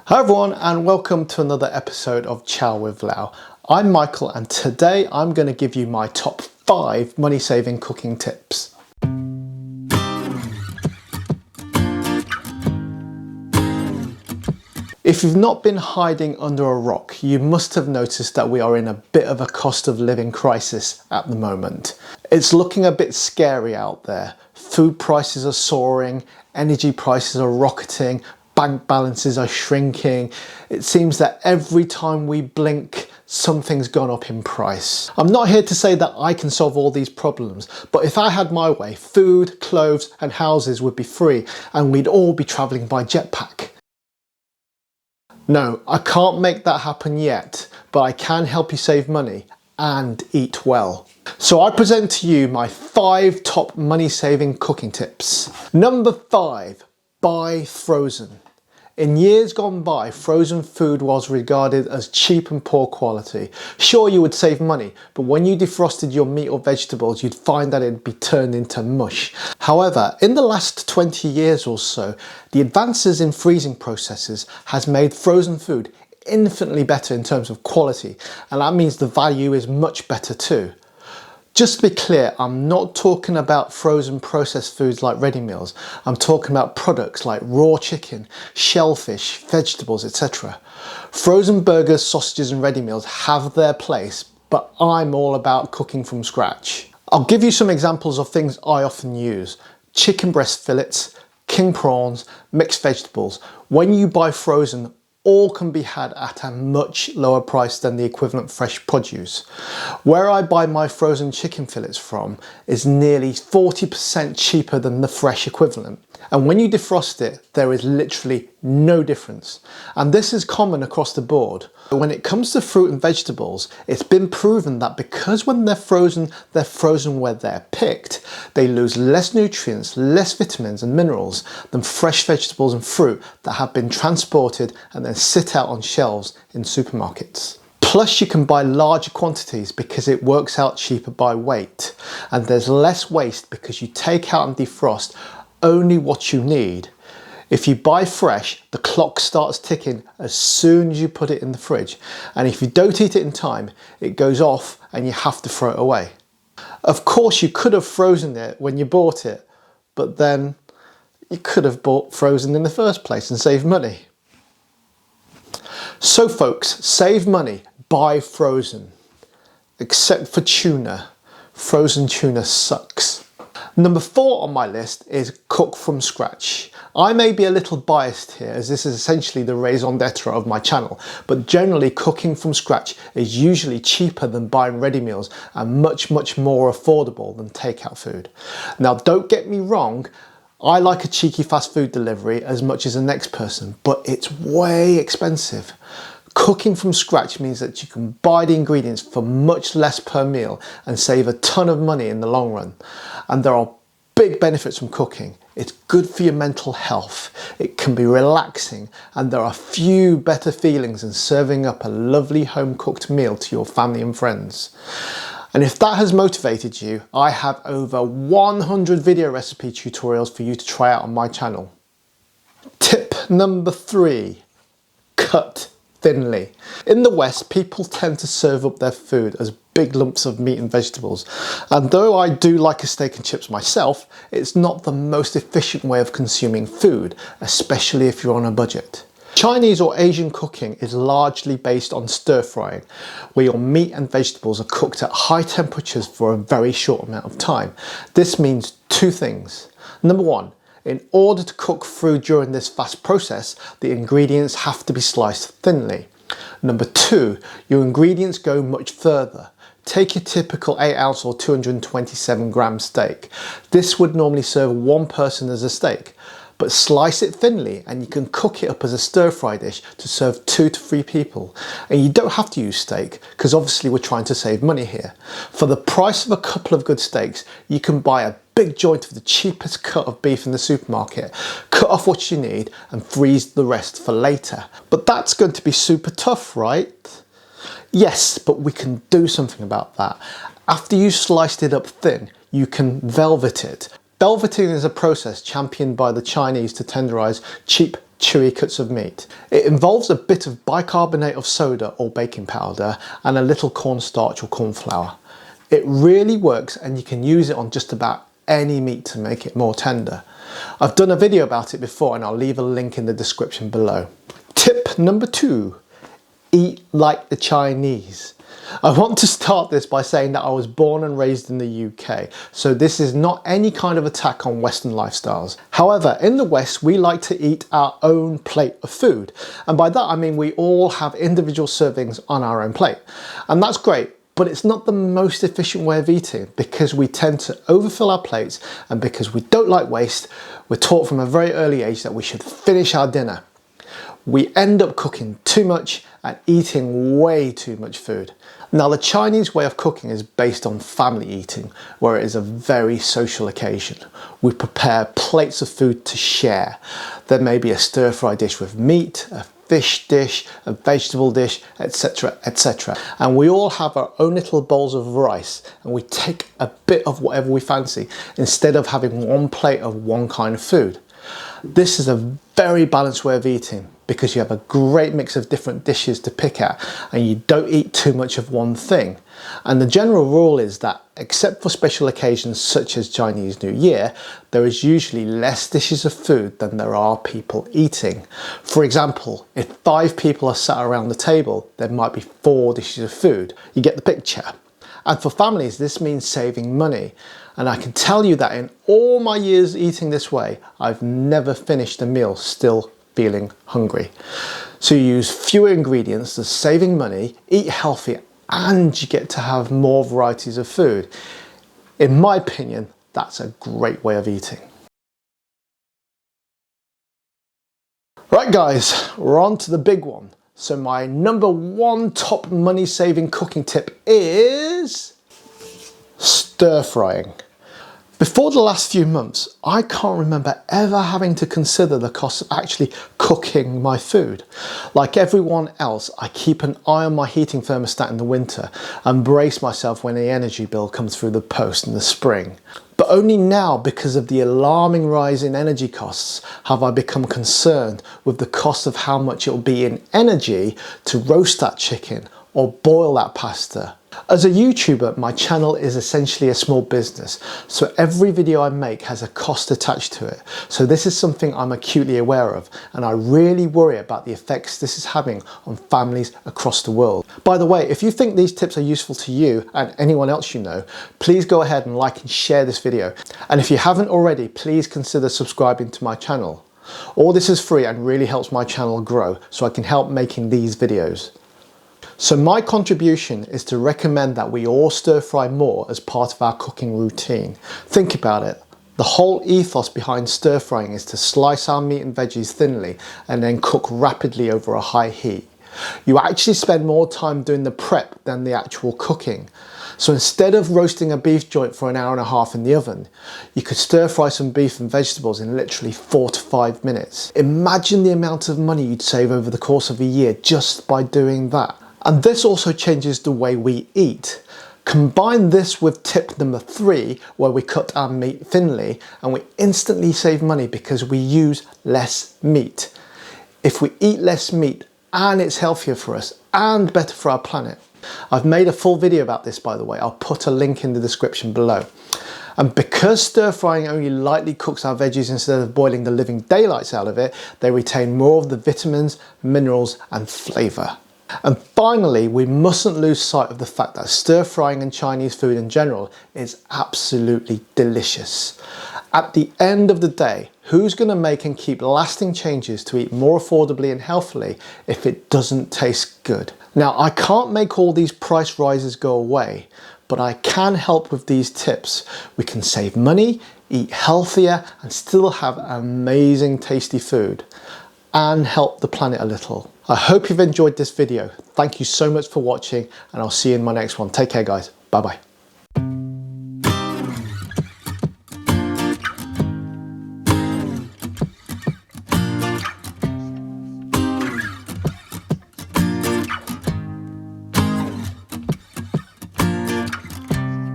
Hi everyone and welcome to another episode of Chow with Lau. I'm Michael and today I'm going to give you my top 5 money saving cooking tips. If you've not been hiding under a rock, you must have noticed that we are in a bit of a cost of living crisis at the moment. It's looking a bit scary out there. Food prices are soaring, energy prices are rocketing, bank balances are shrinking. It seems that every time we blink, something's gone up in price. I'm not here to say that I can solve all these problems, but if I had my way, food, clothes and houses would be free and we'd all be travelling by jetpack. No, I can't make that happen yet, but I can help you save money and eat well. So I present to you my 5 top money saving cooking tips. Number 5, buy frozen. In years gone by, frozen food was regarded as cheap and poor quality. Sure, you would save money, but when you defrosted your meat or vegetables, you'd find that it'd be turned into mush. However, in the last 20 years or so, the advances in freezing processes has made frozen food infinitely better in terms of quality, and that means the value is much better too. Just to be clear, I'm not talking about frozen processed foods like ready meals. I'm talking about products like raw chicken, shellfish, vegetables, etc. Frozen burgers, sausages and ready meals have their place, but I'm all about cooking from scratch. I'll give you some examples of things I often use. Chicken breast fillets, king prawns, mixed vegetables. When you buy frozen, all can be had at a much lower price than the equivalent fresh produce. Where I buy my frozen chicken fillets from is nearly 40% cheaper than the fresh equivalent. And when you defrost it, there is literally no difference. And this is common across the board. When it comes to fruit and vegetables, it's been proven that because when they're frozen where they're picked, they lose less nutrients, less vitamins and minerals than fresh vegetables and fruit that have been transported and then sit out on shelves in supermarkets. Plus you can buy larger quantities because it works out cheaper by weight, and there's less waste because you take out and defrost only what you need. If you buy fresh, the clock starts ticking as soon as you put it in the fridge, and if you don't eat it in time, it goes off and you have to throw it away. Of course you could have frozen it when you bought it, but then you could have bought frozen in the first place and saved money. So folks, save money, buy frozen. Except for tuna. Frozen tuna sucks. Number 4 on my list is cook from scratch. I may be a little biased here as this is essentially the raison d'etre of my channel, but generally cooking from scratch is usually cheaper than buying ready meals and much more affordable than takeout food. Now don't get me wrong, I like a cheeky fast food delivery as much as the next person, but it's way expensive. Cooking from scratch means that you can buy the ingredients for much less per meal and save a ton of money in the long run. And there are big benefits from cooking. It's good for your mental health, it can be relaxing, and there are few better feelings than serving up a lovely home cooked meal to your family and friends. And if that has motivated you, I have over 100 video recipe tutorials for you to try out on my channel. Tip number 3, cut thinly. In the West, people tend to serve up their food as big lumps of meat and vegetables. And though I do like a steak and chips myself, it's not the most efficient way of consuming food, especially if you're on a budget. Chinese or Asian cooking is largely based on stir frying, where your meat and vegetables are cooked at high temperatures for a very short amount of time. This means 2 things. Number 1, in order to cook food during this fast process, the ingredients have to be sliced thinly. Number 2, your ingredients go much further. Take your typical 8 ounce or 227 gram steak. This would normally serve 1 person as a steak, but slice it thinly and you can cook it up as a stir fry dish to serve 2 to 3 people. And you don't have to use steak because obviously we're trying to save money here. For the price of a couple of good steaks, you can buy a big joint of the cheapest cut of beef in the supermarket, cut off what you need and freeze the rest for later. But that's going to be super tough, right? Yes, but we can do something about that. After you sliced it up thin, you can velvet it. Velveting is a process championed by the Chinese to tenderize cheap chewy cuts of meat. It involves a bit of bicarbonate of soda or baking powder and a little cornstarch or corn flour. It really works, and you can use it on just about any meat to make it more tender. I've done a video about it before, and I'll leave a link in the description below. Tip number 2, eat like the Chinese. I want to start this by saying that I was born and raised in the UK, so this is not any kind of attack on Western lifestyles. However, in the West, we like to eat our own plate of food. And by that, I mean we all have individual servings on our own plate. And that's great, but it's not the most efficient way of eating, because we tend to overfill our plates, and because we don't like waste, we're taught from a very early age that we should finish our dinner. We end up cooking too much and eating way too much food. Now, the Chinese way of cooking is based on family eating, where it is a very social occasion. We prepare plates of food to share. There may be a stir-fry dish with meat, a fish dish, a vegetable dish, etc, etc. And we all have our own little bowls of rice, and we take a bit of whatever we fancy instead of having one plate of one kind of food. This is a very balanced way of eating, because you have a great mix of different dishes to pick at, and you don't eat too much of one thing. And the general rule is that, except for special occasions such as Chinese New Year, there is usually less dishes of food than there are people eating. For example, if 5 people are sat around the table, there might be 4 dishes of food. You get the picture. And for families, this means saving money. And I can tell you that in all my years eating this way, I've never finished a meal still feeling hungry. So you use fewer ingredients, thus saving money, eat healthy, and you get to have more varieties of food. In my opinion, that's a great way of eating. Right guys, we're on to the big one. So my number 1 top money saving cooking tip is stir frying. Before the last few months, I can't remember ever having to consider the cost of actually cooking my food. Like everyone else, I keep an eye on my heating thermostat in the winter and brace myself when the energy bill comes through the post in the spring. But only now, because of the alarming rise in energy costs, have I become concerned with the cost of how much it will be in energy to roast that chicken or boil that pasta. As a YouTuber, my channel is essentially a small business, so every video I make has a cost attached to it. So this is something I'm acutely aware of, and I really worry about the effects this is having on families across the world. By the way, if you think these tips are useful to you and anyone else you know, please go ahead and like and share this video. And if you haven't already, please consider subscribing to my channel. All this is free and really helps my channel grow, so I can help making these videos. So my contribution is to recommend that we all stir fry more as part of our cooking routine. Think about it. The whole ethos behind stir frying is to slice our meat and veggies thinly and then cook rapidly over a high heat. You actually spend more time doing the prep than the actual cooking. So instead of roasting a beef joint for an hour and a half in the oven, you could stir fry some beef and vegetables in literally 4 to 5 minutes. Imagine the amount of money you'd save over the course of a year just by doing that. And this also changes the way we eat. Combine this with tip number 3, where we cut our meat thinly, and we instantly save money because we use less meat. If we eat less meat, and it's healthier for us and better for our planet. I've made a full video about this, by the way. I'll put a link in the description below. And because stir frying only lightly cooks our veggies instead of boiling the living daylights out of it, they retain more of the vitamins, minerals and flavour. And finally, we mustn't lose sight of the fact that stir frying and Chinese food in general is absolutely delicious. At the end of the day, who's going to make and keep lasting changes to eat more affordably and healthily if it doesn't taste good? Now, I can't make all these price rises go away, but I can help with these tips. We can save money, eat healthier and still have amazing tasty food and help the planet a little. I hope you've enjoyed this video. Thank you so much for watching, and I'll see you in my next one. Take care guys. Bye bye.